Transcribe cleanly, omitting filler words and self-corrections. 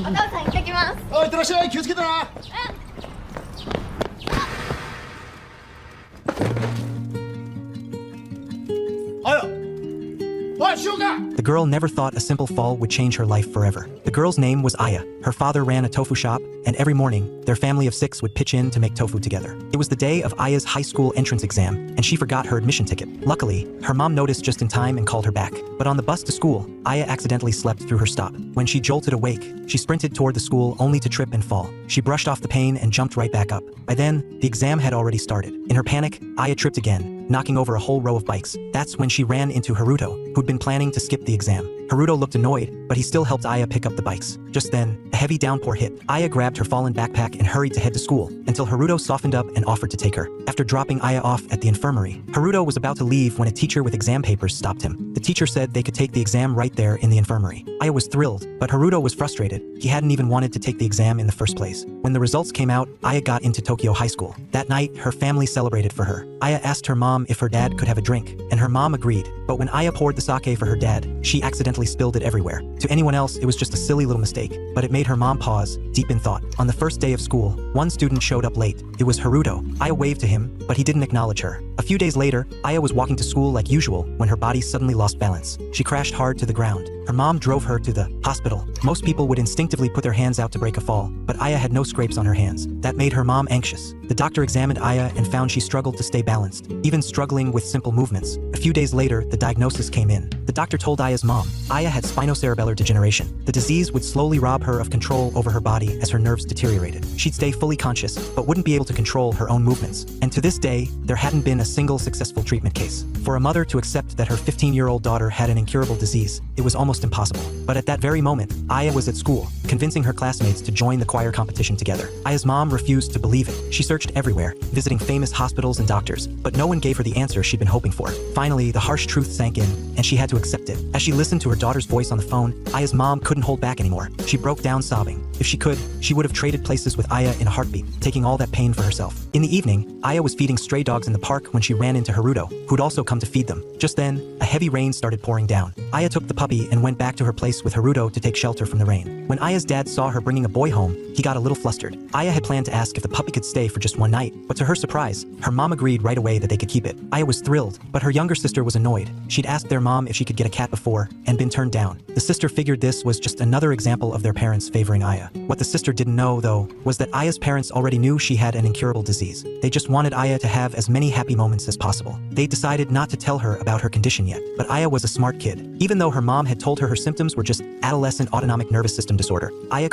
お父さん行ってきます。おい、いってらっしゃい。気をつけてな。The girl never thought a simple fall would change her life forever. The girl's name was Aya. Her father ran a tofu shop, and every morning, their family of 6 would pitch in to make tofu together. It was the day of Aya's high school entrance exam, and she forgot her admission ticket. Luckily, her mom noticed just in time and called her back. But on the bus to school, Aya accidentally slept through her stop. When she jolted awake, she sprinted toward the school only to trip and fall. She brushed off the pain and jumped right back up. By then, the exam had already started. In her panic, Aya tripped again, knocking over a whole row of bikes. That's when she ran into Haruto, who'd been planning to skip the exam. Haruto looked annoyed, but he still helped Aya pick up the bikes. Just then, a heavy downpour hit. Aya grabbed her fallen backpack and hurried to head to school, until Haruto softened up and offered to take her. After dropping Aya off at the infirmary, Haruto was about to leave when a teacher with exam papers stopped him. The teacher said they could take the exam right there in the infirmary. Aya was thrilled, but Haruto was frustrated. He hadn't even wanted to take the exam in the first place. When the results came out, Aya got into Tokyo High School. That night, her family celebrated for her. Aya asked her mom if her dad could have a drink, and her mom agreed. But when Aya poured the sake for her dad, she accidentally spilled it everywhere. To anyone else, it was just a silly little mistake, but it made her mom pause, deep in thought. On the first day of school, one student showed up late. It was Haruto. Aya waved to him, but he didn't acknowledge her. A few days later, Aya was walking to school like usual when her body suddenly lost balance. She crashed hard to the ground. Her mom drove her to the hospital. Most people would instinctively put their hands out to break a fall, but Aya had no scrapes on her hands. That made her mom anxious. The doctor examined Aya and found she struggled to stay balanced, even struggling with simple movements. A few days later, the diagnosis came in. The doctor told Aya's mom, Aya had spinocerebellar degeneration. The disease would slowly rob her of control over her body as her nerves deteriorated. She'd stay fully conscious, but wouldn't be able to control her own movements. And to this day, there hadn't been a single successful treatment case. For a mother to accept that her 15-year-old daughter had an incurable disease, it was almost impossible. But at that very moment, Aya was at school, convincing her classmates to join the choir competition together. Aya's mom refused to believe it. She searched everywhere, visiting famous hospitals and doctors, but no one gave her the answer she'd been hoping for. Finally, the harsh truth sank in, and she had to accept it. As she listened to her daughter's voice on the phone, Aya's mom couldn't hold back anymore. She broke down sobbing. If she could, she would have traded places with Aya in a heartbeat, taking all that pain for herself. In the evening, Aya was feeding stray dogs in the park when she ran into Haruto, who'd also come to feed them. Just then, a heavy rain started pouring down. Aya took the puppy and went back to her place with Haruto to take shelter from the rain. When Aya's dad saw her bringing a boy home, he got a little flustered. Aya had planned to ask if the puppy could stay for just one night, but to her surprise, her mom agreed right away that they could keep it. Aya was thrilled, but her younger sister was annoyed. She'd asked their mom if she could get a cat before, and been turned down. The sister figured this was just another example of their parents favoring Aya. What the sister didn't know, though, was that Aya's parents already knew she had an incurable disease. They just wanted Aya to have as many happy moments as possible. They decided not to tell her about her condition yet, but Aya was a smart kid. Even though her mom had told her symptoms were just adolescent autonomic nervous system disorder, Aya